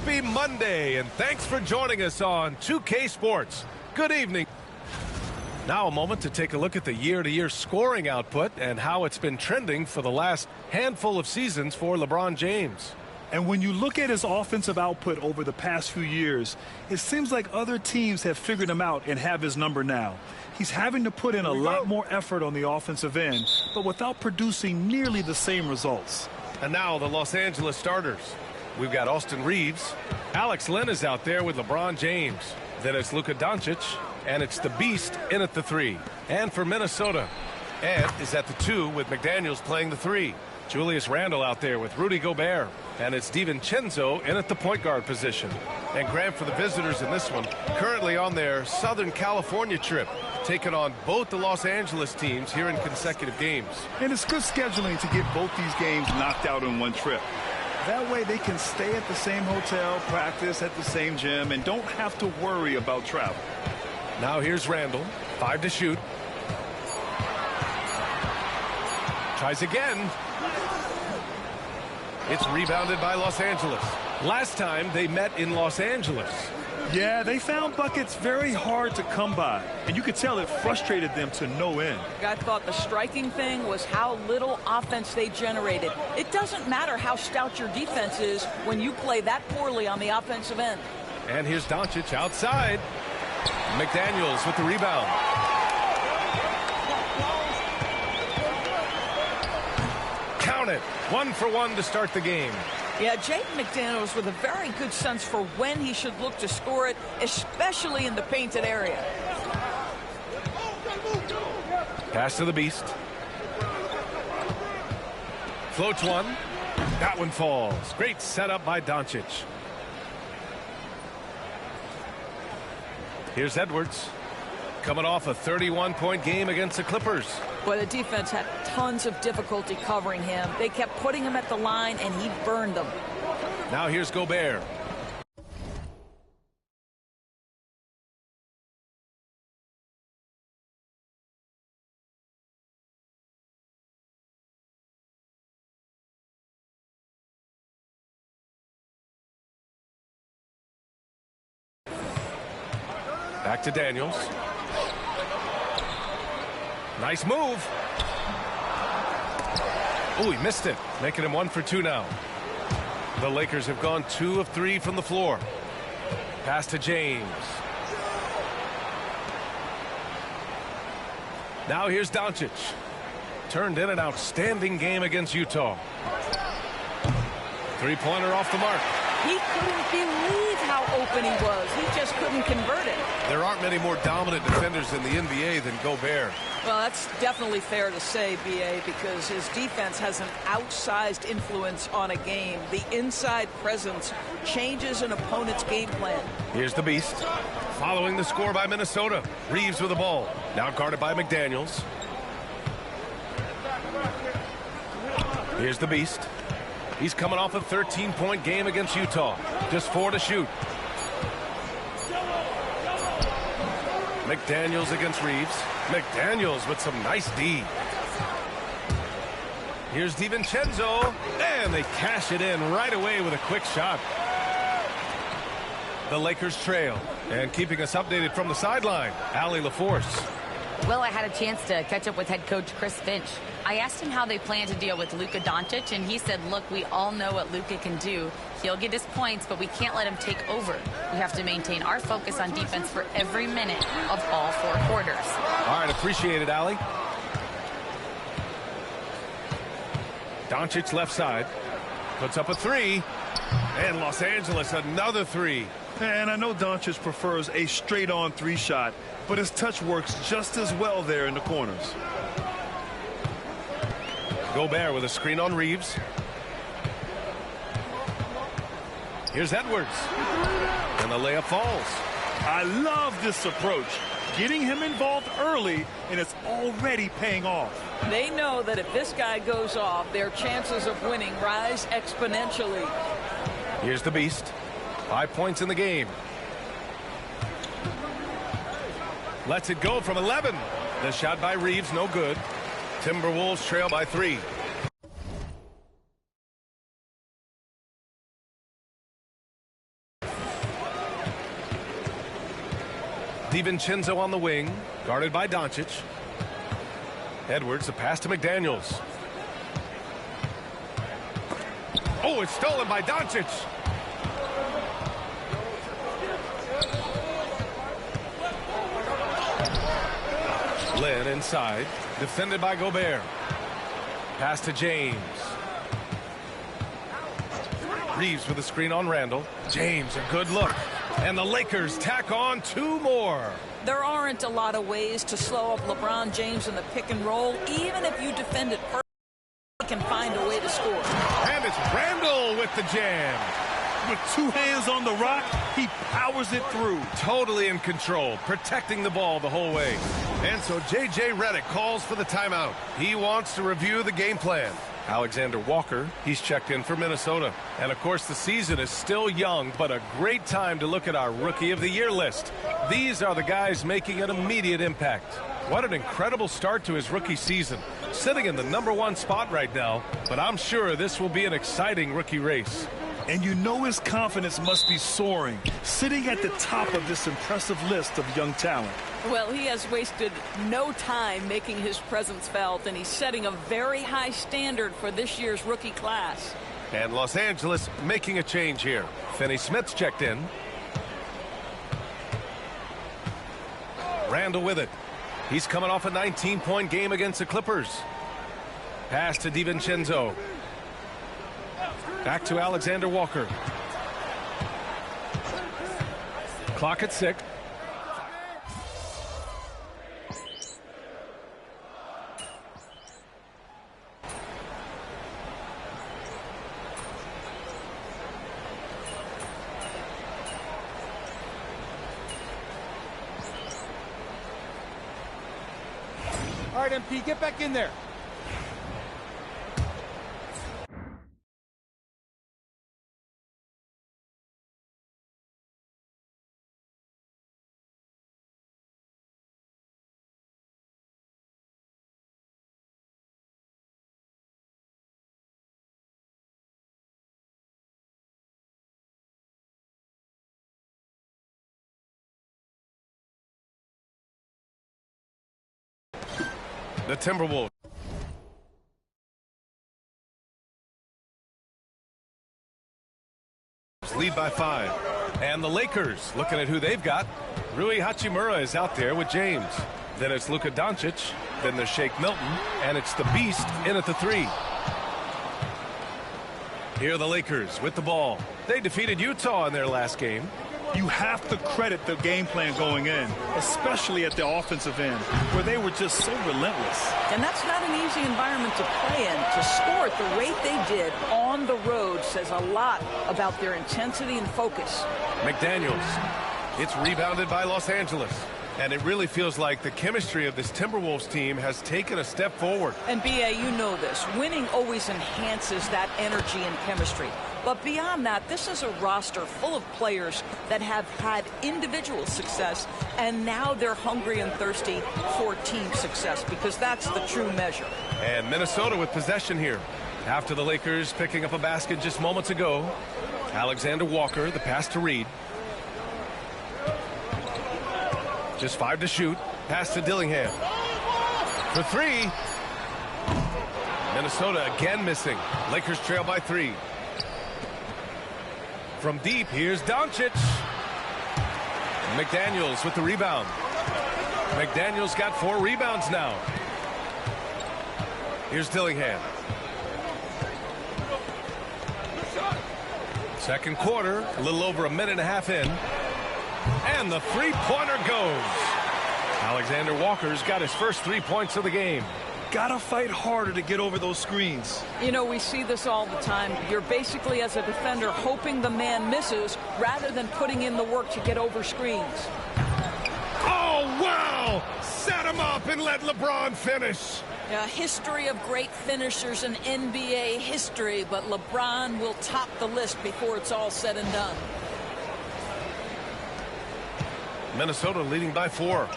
Happy Monday, and thanks for joining us on 2K Sports. Good evening. Now a moment to take a look at the year-to-year scoring output and how it's been trending for the last handful of seasons for LeBron James. And when you look at his offensive output over the past few years, it seems like other teams have figured him out and have his number now. He's having to put in a lot more effort on the offensive end, but without producing nearly the same results. And now the Los Angeles starters. We've got Austin Reeves. Alex Len is out there with LeBron James. Then it's Luka Doncic, and it's the Beast in at the 3. And for Minnesota, Ed is at the 2 with McDaniels playing the 3. Julius Randle out there with Rudy Gobert. And it's DiVincenzo in at the point guard position. And Grant for the visitors in this one, currently on their Southern California trip, taking on both the Los Angeles teams here in consecutive games. And it's good scheduling to get both these games knocked out in one trip. That way they can stay at the same hotel, practice at the same gym, and don't have to worry about travel. Now here's Randle, 5 to shoot. Tries again. It's rebounded by Los Angeles. Last time they met in Los Angeles. Yeah, they found buckets very hard to come by, and you could tell it frustrated them to no end. I thought the striking thing was how little offense they generated. It doesn't matter how stout your defense is when you play that poorly on the offensive end. And here's Doncic outside. McDaniels with the rebound. Count it. 1 for 1 to start the game. Yeah, Jaden McDaniels with a very good sense for when he should look to score it, especially in the painted area. Pass to the Beast. Floats one. That one falls. Great setup by Doncic. Here's Edwards. Coming off a 31-point game against the Clippers. Well, the defense had tons of difficulty covering him. They kept putting him at the line, and he burned them. Now here's Gobert. Back to Daniels. Nice move. Oh, he missed it, making him 1 for 2 now. The Lakers have gone 2 of 3 from the floor. Pass to James. Now here's Doncic. Turned in an outstanding game against Utah. Three-pointer off the mark. He couldn't believe how open he was. He just couldn't convert it. There aren't many more dominant defenders in the NBA than Gobert. Well, that's definitely fair to say, B.A., because his defense has an outsized influence on a game. The inside presence changes an opponent's game plan. Here's the Beast. Following the score by Minnesota. Reeves with the ball. Now guarded by McDaniels. Here's the Beast. He's coming off a 13-point game against Utah. Just 4 to shoot. McDaniels against Reeves. McDaniels with some nice D. Here's DiVincenzo. And they cash it in right away with a quick shot. The Lakers trail. And keeping us updated from the sideline, Allie LaForce. Well, I had a chance to catch up with head coach Chris Finch. I asked him how they plan to deal with Luka Doncic, and he said, look, we all know what Luka can do. He'll get his points, but we can't let him take over. We have to maintain our focus on defense for every minute of all 4 quarters. All right, appreciate it, Allie. Doncic left side. Puts up a 3. And Los Angeles another 3. And I know Doncic prefers a straight-on 3 shot, but his touch works just as well there in the corners. Gobert with a screen on Reeves. Here's Edwards. And the layup falls. I love this approach. Getting him involved early, and it's already paying off. They know that if this guy goes off, their chances of winning rise exponentially. Here's the Beast. 5 points in the game. Lets it go from 11. The shot by Reeves, no good. Timberwolves trail by 3. DiVincenzo on the wing, guarded by Doncic. Edwards, the pass to McDaniels. Oh, it's stolen by Doncic. Lynn inside, defended by Gobert. Pass to James. Reeves with a screen on Randall. James, a good look. And the Lakers tack on 2 more. There aren't a lot of ways to slow up LeBron James in the pick and roll. Even if you defend it perfectly, he can find a way to score. And it's Randall with the jam. With 2 hands on the rock, he powers it through. Totally in control, protecting the ball the whole way. And so J.J. Redick calls for the timeout. He wants to review the game plan. Alexander Walker, he's checked in for Minnesota. And, of course, the season is still young, but a great time to look at our Rookie of the Year list. These are the guys making an immediate impact. What an incredible start to his rookie season. Sitting in the #1 spot right now, but I'm sure this will be an exciting rookie race. And you know his confidence must be soaring, sitting at the top of this impressive list of young talent. Well, he has wasted no time making his presence felt, and he's setting a very high standard for this year's rookie class. And Los Angeles making a change here. Finney Smith's checked in. Randall with it. He's coming off a 19-point game against the Clippers. Pass to DiVincenzo. Back to Alexander Walker. Clock at 6. All right, MP, get back in there. The Timberwolves lead by 5. And the Lakers looking at who they've got. Rui Hachimura is out there with James. Then it's Luka Doncic. Then there's Shake Milton. And it's the Beast in at the 3. Here are the Lakers with the ball. They defeated Utah in their last game. You have to credit the game plan going in, especially at the offensive end, where they were just so relentless. And that's not an easy environment to play in. To score at the rate they did on the road says a lot about their intensity and focus. McDaniels. It's rebounded by Los Angeles. And it really feels like the chemistry of this Timberwolves team has taken a step forward. And, B.A., you know this. Winning always enhances that energy and chemistry. But beyond that, this is a roster full of players that have had individual success, and now they're hungry and thirsty for team success, because that's the true measure. And Minnesota with possession here. After the Lakers picking up a basket just moments ago. Alexander Walker, the pass to Reed. Just 5 to shoot. Pass to Dillingham. For 3. Minnesota again missing. Lakers trail by 3. From deep, here's Doncic. McDaniels with the rebound. McDaniels got 4 rebounds now. Here's Dillingham. Second quarter, a little over a minute and a half in. And the three-pointer goes. Alexander Walker's got his first 3 points of the game. Gotta fight harder to get over those screens. You know, we see this all the time. You're basically, as a defender, hoping the man misses rather than putting in the work to get over screens. Oh, wow! Set him up and let LeBron finish. A history of great finishers in NBA history, but LeBron will top the list before it's all said and done. Minnesota leading by 4.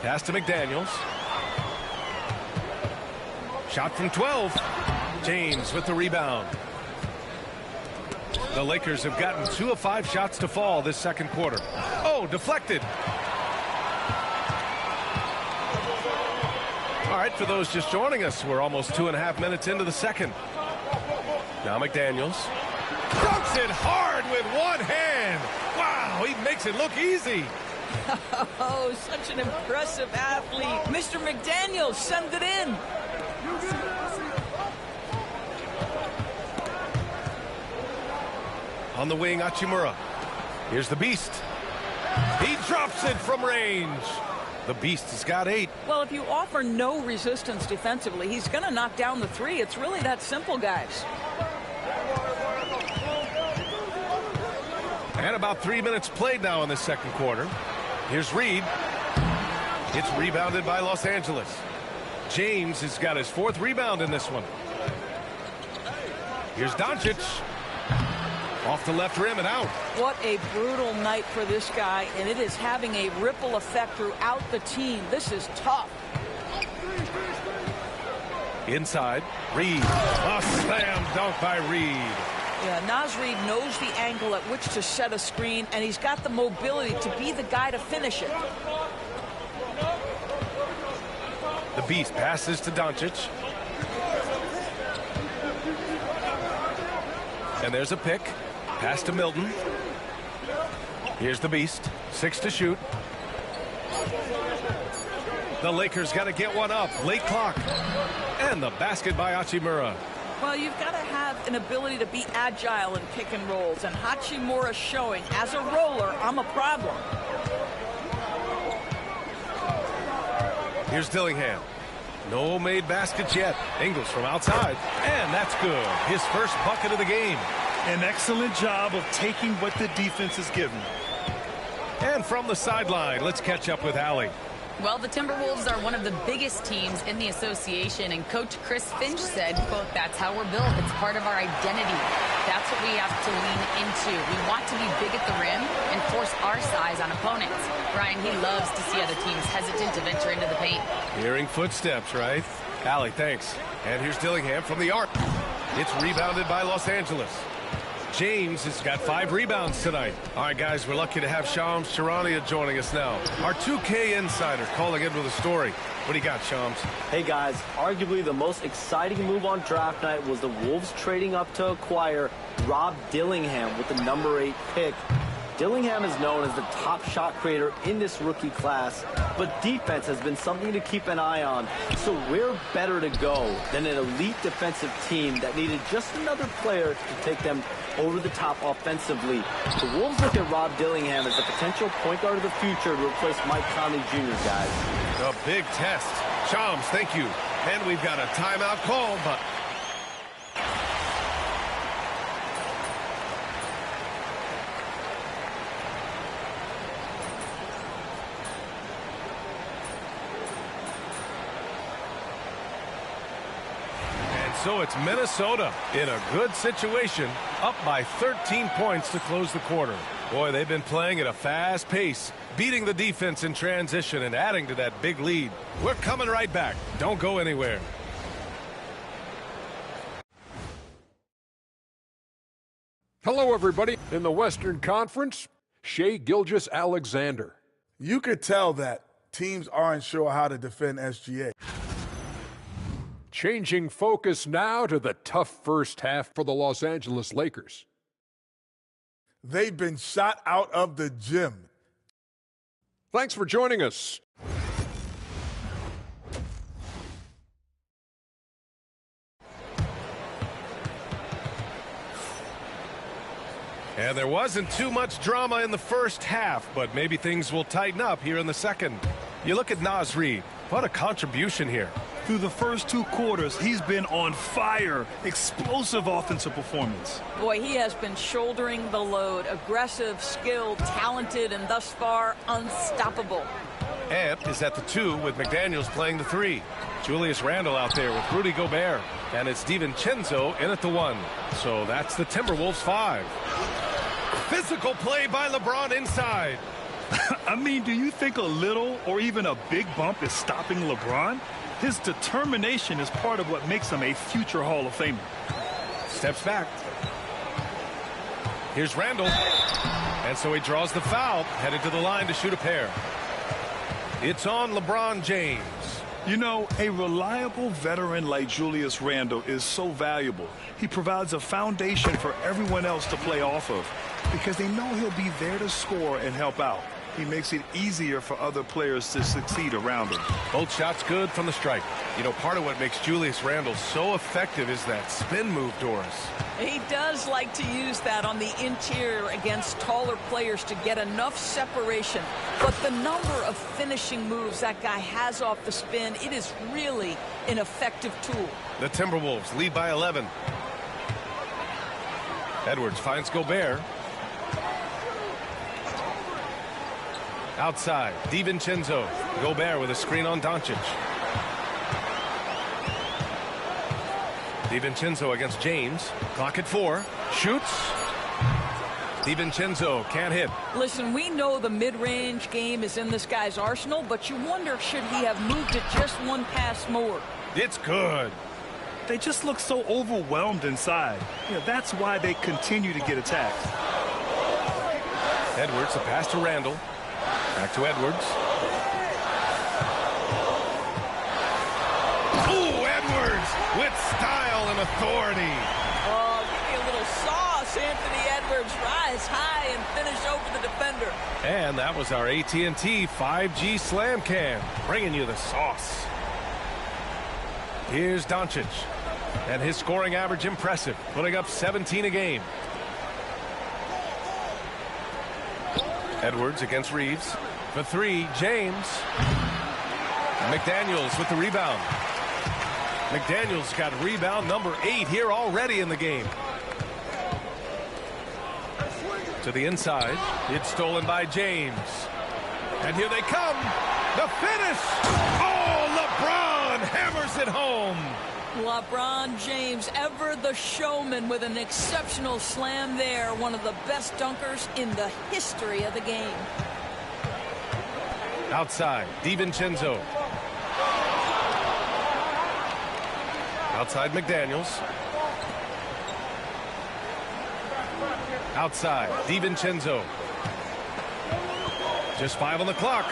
Pass to McDaniels. Shot from 12. James with the rebound. The Lakers have gotten 2 of 5 shots to fall this second quarter. Oh, deflected. All right, for those just joining us, we're almost 2.5 minutes into the second. Now McDaniels dunks it hard with one hand. Wow, he makes it look easy. Oh, such an impressive athlete. Mr. McDaniels, send it in. On the wing, Hachimura. Here's the Beast. He drops it from range. The Beast has got 8. Well, if you offer no resistance defensively, he's going to knock down the 3. It's really that simple, guys. And about 3 minutes played now in the second quarter. Here's Reed. It's rebounded by Los Angeles. James has got his 4th rebound in this one. Here's Doncic. Off the left rim and out. What a brutal night for this guy, and it is having a ripple effect throughout the team. This is tough. Inside, Reed. A slam dunk by Reed. Yeah, Naz Reid knows the angle at which to set a screen, and he's got the mobility to be the guy to finish it. The Beast passes to Doncic. And there's a pick. Pass to Milton. Here's the Beast. 6 to shoot. The Lakers got to get one up. Late clock. And the basket by Hachimura. Well, you've got to have an ability to be agile in pick and rolls, and Hachimura showing as a roller, I'm a problem. Here's Dillingham. No made baskets yet. Ingles from outside. And that's good. His first bucket of the game. An excellent job of taking what the defense is given. And from the sideline, let's catch up with Allie. Well, the Timberwolves are one of the biggest teams in the association, and Coach Chris Finch said, quote, "That's how we're built. It's part of our identity. That's what we have to lean into. We want to be big at the rim and force our size on opponents." Brian, he loves to see other teams hesitant to venture into the paint. Hearing footsteps, right? Allie, thanks. And here's Dillingham from the arc. It's rebounded by Los Angeles. James has got 5 rebounds tonight. All right, guys, we're lucky to have Shams Charania joining us now. Our 2K insider calling in with a story. What do you got, Shams? Hey, guys, arguably the most exciting move on draft night was the Wolves trading up to acquire Rob Dillingham with the number 8 pick. Dillingham is known as the top shot creator in this rookie class, but defense has been something to keep an eye on. So where better to go than an elite defensive team that needed just another player to take them over the top offensively? The Wolves look at Rob Dillingham as a potential point guard of the future to replace Mike Conley Jr., guys. A big test. Shams, thank you. And we've got a timeout call, but... So it's Minnesota in a good situation, up by 13 points to close the quarter. Boy, they've been playing at a fast pace, beating the defense in transition and adding to that big lead. We're coming right back. Don't go anywhere. Hello, everybody. In the Western Conference, Shai Gilgeous-Alexander. You could tell that teams aren't sure how to defend SGA. Changing focus now to the tough first half for the Los Angeles Lakers. They've been shot out of the gym. Thanks for joining us. And there wasn't too much drama in the first half, but maybe things will tighten up here in the second. You look at Naz Reid. What a contribution here. Through the first 2 quarters, he's been on fire. Explosive offensive performance. Boy, he has been shouldering the load. Aggressive, skilled, talented, and thus far unstoppable. Ant is at the 2 with McDaniels playing the 3. Julius Randle out there with Rudy Gobert. And it's DiVincenzo in at the 1. So that's the Timberwolves 5. Physical play by LeBron inside. I mean, do you think a little or even a big bump is stopping LeBron? His determination is part of what makes him a future Hall of Famer. Steps back. Here's Randall. And so he draws the foul, headed to the line to shoot a pair. It's on LeBron James. You know, a reliable veteran like Julius Randle is so valuable. He provides a foundation for everyone else to play off of because they know he'll be there to score and help out. He makes it easier for other players to succeed around him. Both shots good from the stripe. You know, part of what makes Julius Randle so effective is that spin move, Doris. He does like to use that on the interior against taller players to get enough separation. But the number of finishing moves that guy has off the spin, it is really an effective tool. The Timberwolves lead by 11. Edwards finds Gobert. Outside, DiVincenzo. Gobert with a screen on Doncic. DiVincenzo against James. Clock at 4. Shoots. DiVincenzo can't hit. Listen, we know the mid-range game is in this guy's arsenal, but you wonder, should he have moved it just one pass more? It's good. They just look so overwhelmed inside. You know, that's why they continue to get attacked. Edwards, a pass to Randall. Back to Edwards. Ooh, Edwards with style and authority. Oh, give me a little sauce, Anthony Edwards. Rise high and finish over the defender. And that was our AT&T 5G Slam Cam, bringing you the sauce. Here's Doncic. And his scoring average impressive, putting up 17 a game. Edwards against Reeves. For 3, James. McDaniels with the rebound. McDaniels got rebound number 8 here already in the game. To the inside. It's stolen by James. And here they come. The finish. Oh, LeBron hammers it home. LeBron James, ever the showman, with an exceptional slam there. One of the best dunkers in the history of the game. Outside, DiVincenzo. Outside, McDaniels. Outside, DiVincenzo. Just 5 on the clock.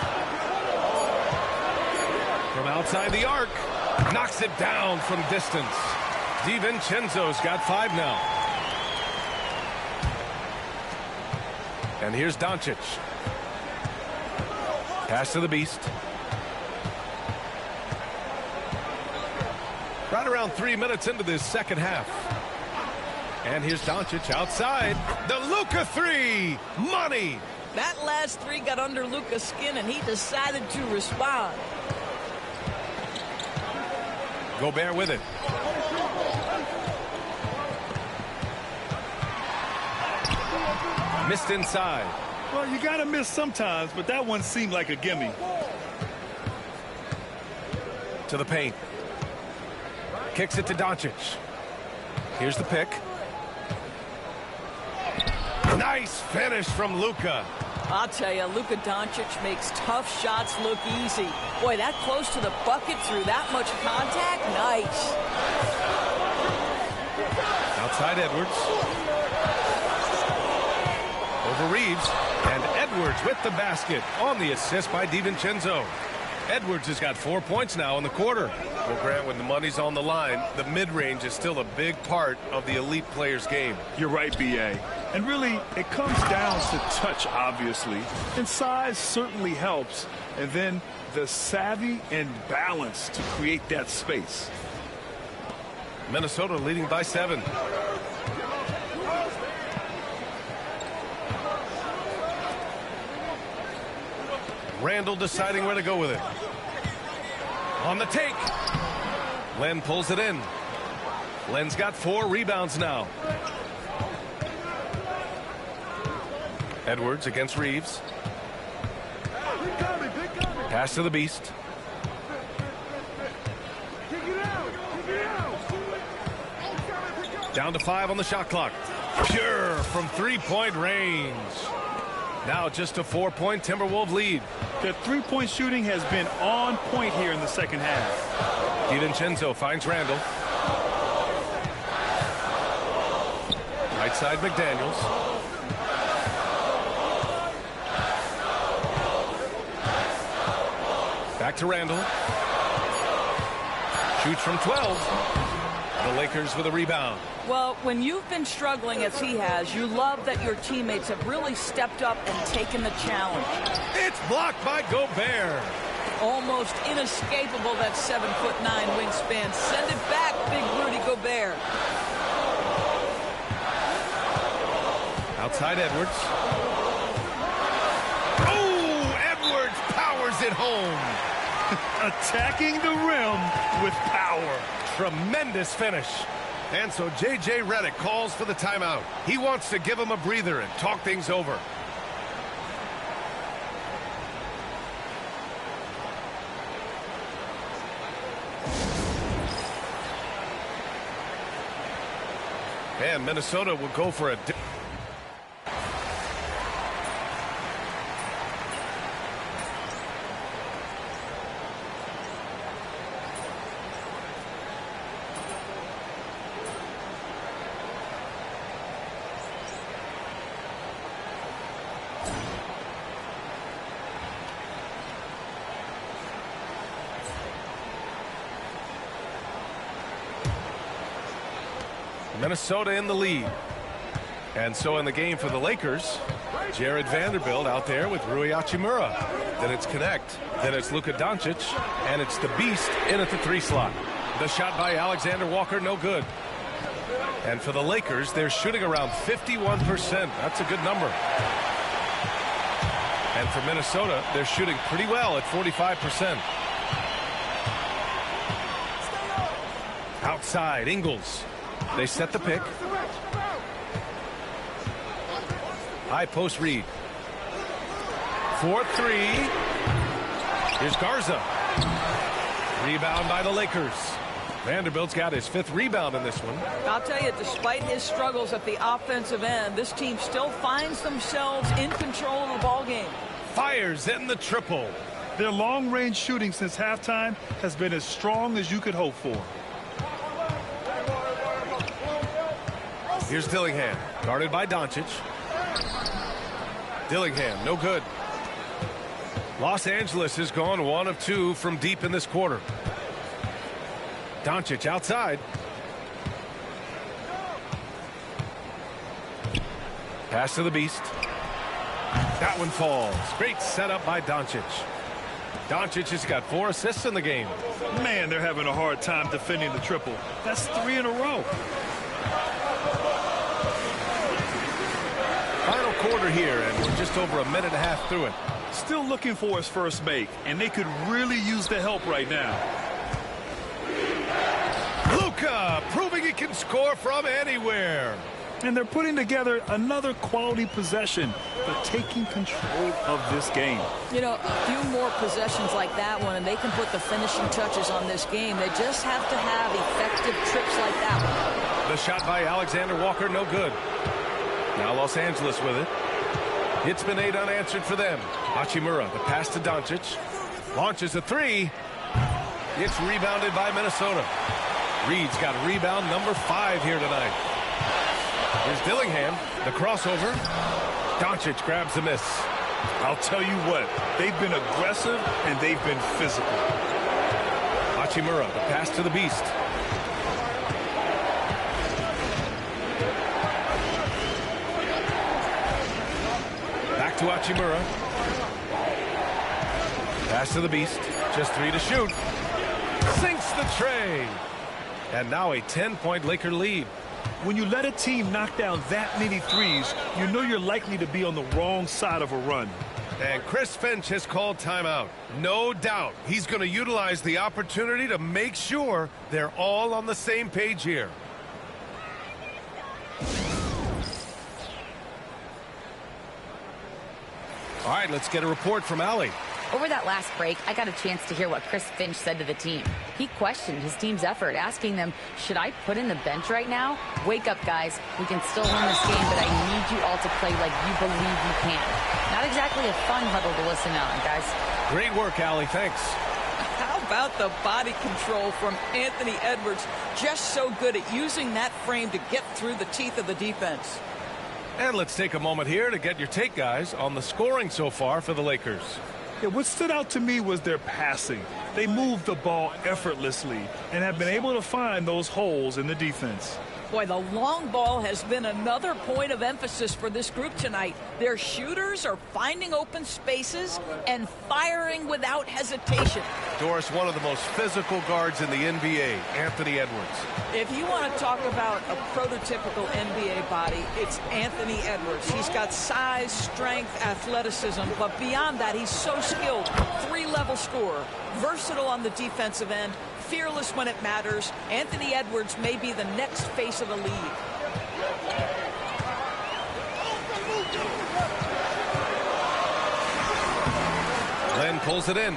From outside the arc. Knocks it down from distance. DiVincenzo's got 5 now. And here's Doncic. Pass to the Beast. Right around 3 minutes into this second half. And here's Doncic outside. The Luka 3. Money. That last 3 got under Luka's skin, and he decided to respond. Gobert with it. Missed inside. Well, you got to miss sometimes, but that one seemed like a gimme. To the paint. Kicks it to Doncic. Here's the pick. Nice finish from Luka. I'll tell you, Luka Doncic makes tough shots look easy. Boy, that close to the bucket through that much contact, nice. Outside Edwards. Over Reeves. And Edwards with the basket on the assist by DiVincenzo. Edwards has got 4 points now in the quarter. Well, Grant, when the money's on the line, the mid-range is still a big part of the elite player's game. You're right, B.A. And really, it comes down to touch, obviously. And size certainly helps. And then the savvy and balance to create that space. Minnesota leading by 7. Randall deciding where to go with it. On the take. Len pulls it in. Len's got 4 rebounds now. Edwards against Reeves. Pass to the Beast. Down to 5 on the shot clock. Pure from 3-point range. Now just a 4-point Timberwolves lead. The three-point shooting has been on point here in the second half. DiVincenzo finds Randall. Right side McDaniels. Back to Randall. Shoots from 12. The Lakers with a rebound. Well, when you've been struggling as he has, you love that your teammates have really stepped up and taken the challenge. It's blocked by Gobert. Almost inescapable, that 7'9" wingspan. Send it back, big Rudy Gobert. Outside Edwards. Oh, Edwards powers it home. Attacking the rim with power. Tremendous finish. And so J.J. Redick calls for the timeout. He wants to give him a breather and talk things over. And Minnesota will go for a... Minnesota in the lead. And so in the game for the Lakers, Jared Vanderbilt out there with Rui Hachimura. Then it's Connect. Then it's Luka Doncic. And it's the Beast in at the 3 slot. The shot by Alexander Walker, no good. And for the Lakers, they're shooting around 51%. That's a good number. And for Minnesota, they're shooting pretty well at 45%. Outside, Ingles. They set the pick. High post Reed. 4-3. Here's Garza. Rebound by the Lakers. Vanderbilt's got his 5th rebound in this one. I'll tell you, despite his struggles at the offensive end, this team still finds themselves in control of the ball game. Fires in the triple. Their long-range shooting since halftime has been as strong as you could hope for. Here's Dillingham, guarded by Doncic. Dillingham, no good. Los Angeles has gone 1 of 2 from deep in this quarter. Doncic outside. Pass to the Beast. That one falls. Great setup by Doncic. Doncic has got 4 assists in the game. Man, they're having a hard time defending the triple. That's 3 in a row. Final quarter here, and we're just over a minute and a half through it. Still looking for his first make, and they could really use the help right now. Luka proving he can score from anywhere. And they're putting together another quality possession. They're taking control of this game. You know, a few more possessions like that one, and they can put the finishing touches on this game. They just have to have effective trips like that one. The shot by Alexander Walker, no good. Now Los Angeles with it. It's been 8 unanswered for them. Hachimura, the pass to Doncic. Launches a 3. It's rebounded by Minnesota. Reed's got rebound number 5 here tonight. Here's Dillingham, the crossover. Doncic grabs the miss. I'll tell you what, they've been aggressive and they've been physical. Hachimura, the pass to the Beast. Back to Hachimura. Pass to the Beast. Just 3 to shoot. Sinks the tray. And now a 10-point Laker lead. When you let a team knock down that many threes, you know you're likely to be on the wrong side of a run. And Chris Finch has called timeout. No doubt he's going to utilize the opportunity to make sure they're all on the same page here. All right, let's get a report from Allie. Over that last break, I got a chance to hear what Chris Finch said to the team. He questioned his team's effort, asking them, should I put in the bench right now? Wake up, guys. We can still win this game, but I need you all to play like you believe you can. Not exactly a fun huddle to listen on, guys. Great work, Allie. Thanks. How about the body control from Anthony Edwards? Just so good at using that frame to get through the teeth of the defense. And let's take a moment here to get your take, guys, on the scoring so far for the Lakers. Yeah, what stood out to me was their passing. They moved the ball effortlessly and have been able to find those holes in the defense. Boy, the long ball has been another point of emphasis for this group tonight. Their shooters are finding open spaces and firing without hesitation. Doris, one of the most physical guards in the NBA, Anthony Edwards. If you want to talk about a prototypical NBA body, it's Anthony Edwards. He's got size, strength, athleticism, but beyond that, he's so skilled. Three-level scorer, versatile on the defensive end, fearless when it matters. Anthony Edwards may be the next face of the league. Len pulls it in.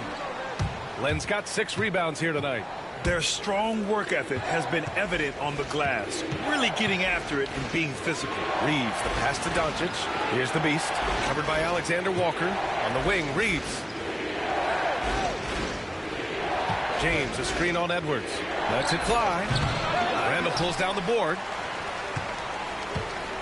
Len's got 6 rebounds here tonight. Their strong work ethic has been evident on the glass, really getting after it and being physical. Reeves, the pass to Doncic. Here's the beast, covered by Alexander Walker. On the wing, Reeves. James, a screen on Edwards. Lets it fly. Randall pulls down the board.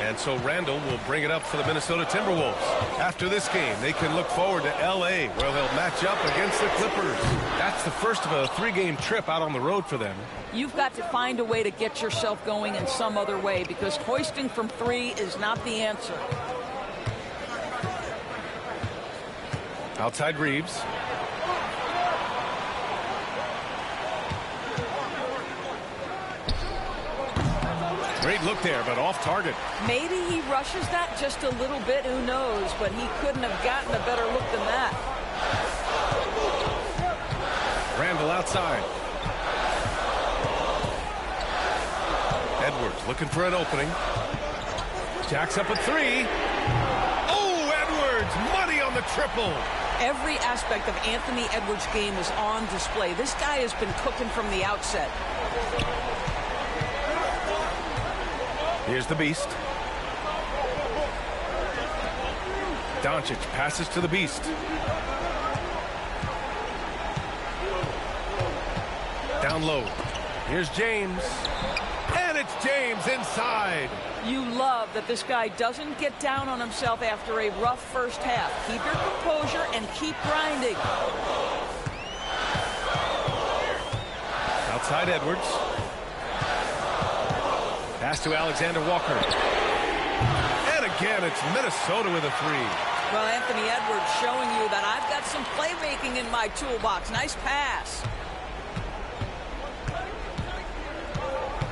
And so Randall will bring it up for the Minnesota Timberwolves. After this game, they can look forward to L.A., where they'll match up against the Clippers. That's the first of a 3-game trip out on the road for them. You've got to find a way to get yourself going in some other way, because hoisting from 3 is not the answer. Outside Reeves. Great look there, but off target. Maybe he rushes that just a little bit, who knows, but he couldn't have gotten a better look than that. Randall outside. Edwards looking for an opening. Jacks up a 3. Oh, Edwards, money on the triple. Every aspect of Anthony Edwards' game is on display. This guy has been cooking from the outset. Here's the beast. Doncic passes to the beast. Down low. Here's James. And it's James inside. You love that this guy doesn't get down on himself after a rough first half. Keep your composure and keep grinding. Outside Edwards. Pass to Alexander Walker. And again, it's Minnesota with a 3. Well, Anthony Edwards showing you that I've got some playmaking in my toolbox. Nice pass.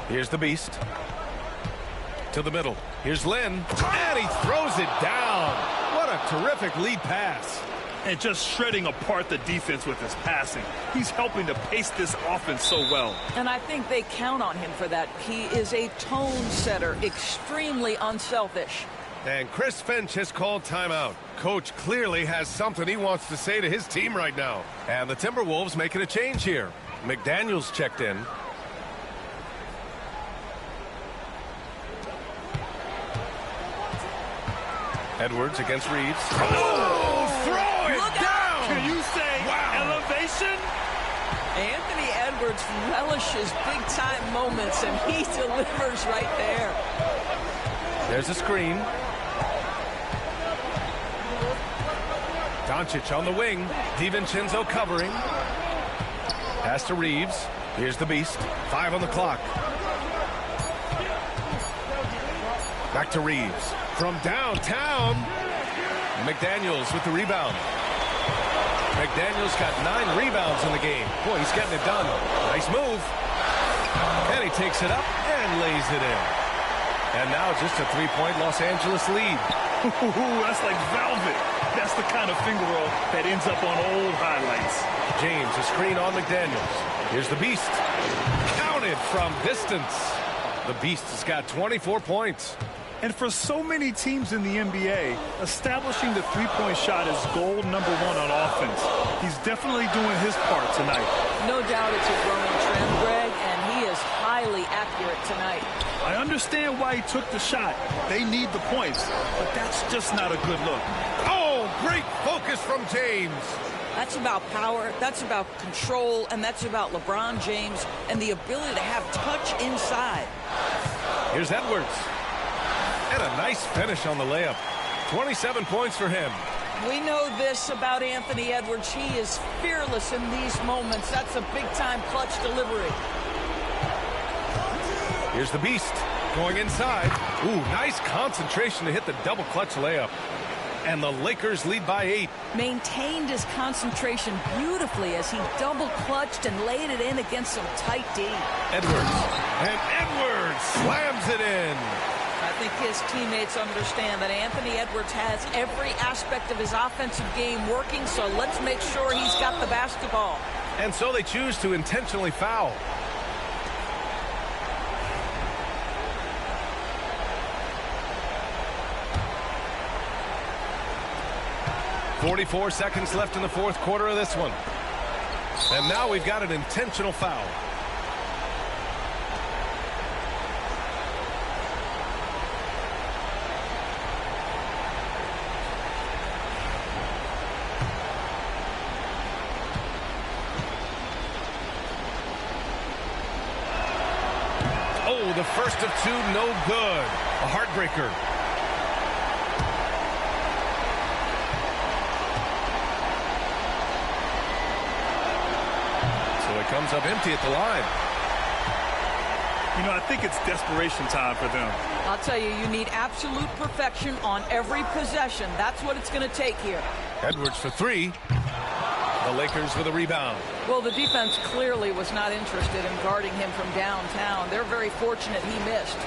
Here's the beast. To the middle. Here's Len. And he throws it down. What a terrific lead pass. And just shredding apart the defense with his passing. He's helping to pace this offense so well. And I think they count on him for that. He is a tone setter, extremely unselfish. And Chris Finch has called timeout. Coach clearly has something he wants to say to his team right now. And the Timberwolves making a change here. McDaniels checked in. Edwards against Reeves. Oh, throw it down! Can you say elevation? Anthony Edwards relishes big-time moments, and he delivers right there. There's a screen. Doncic on the wing. DiVincenzo covering. Pass to Reeves. Here's the beast. 5 on the clock. Back to Reeves. From downtown. McDaniels with the rebound. McDaniels got 9 rebounds in the game. Boy, he's getting it done. Nice move. And he takes it up and lays it in. And now just a 3-point Los Angeles lead. That's like velvet. That's the kind of finger roll that ends up on old highlights. James, a screen on McDaniels. Here's the beast. Counted from distance. The beast has got 24 points. And for so many teams in the NBA, establishing the three-point shot is goal number 1 on offense. He's definitely doing his part tonight. No doubt it's a growing trend, Greg, and he is highly accurate tonight. I understand why he took the shot. They need the points, but that's just not a good look. Oh, great focus from James. That's about power, that's about control, and that's about LeBron James and the ability to have touch inside. Here's Edwards. And a nice finish on the layup. 27 points for him. We know this about Anthony Edwards. He is fearless in these moments. That's a big-time clutch delivery. Here's the Beast going inside. Ooh, nice concentration to hit the double clutch layup. And the Lakers lead by 8. Maintained his concentration beautifully as he double clutched and laid it in against some tight D. Edwards. And Edwards slams it in. I think his teammates understand that Anthony Edwards has every aspect of his offensive game working, so let's make sure he's got the basketball. And so they choose to intentionally foul. .44 seconds left in the fourth quarter of this one. And now we've got an intentional foul. Oh, the first of two, no good. A heartbreaker. Comes up empty at the line. You know, I think it's desperation time for them. I'll tell you, you need absolute perfection on every possession. That's what it's going to take here. Edwards for 3. The Lakers with a rebound. Well, the defense clearly was not interested in guarding him from downtown. They're very fortunate he missed.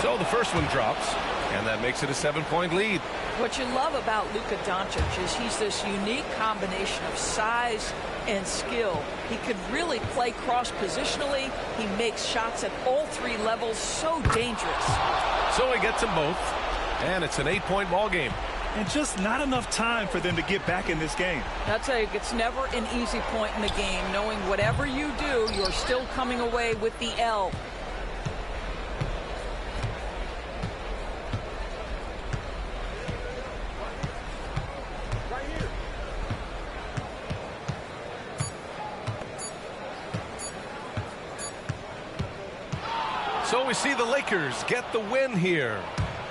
So the first one drops, and that makes it a 7-point lead. What you love about Luka Doncic is he's this unique combination of size and skill. He could really play cross-positionally. He makes shots at all 3 levels. So dangerous. So he gets them both, and it's an 8-point ball game. And just not enough time for them to get back in this game. I'll tell you, it's never an easy point in the game, knowing whatever you do, you're still coming away with the L. So we see the Lakers get the win here.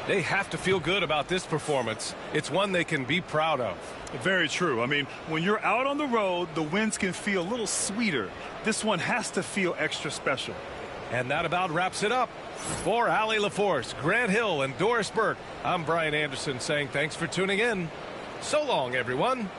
They have to feel good about this performance. It's one they can be proud of. Very true. I mean, when you're out on the road, the wins can feel a little sweeter. This one has to feel extra special. And that about wraps it up. For Allie LaForce, Grant Hill, and Doris Burke, I'm Brian Anderson saying thanks for tuning in. So long, everyone.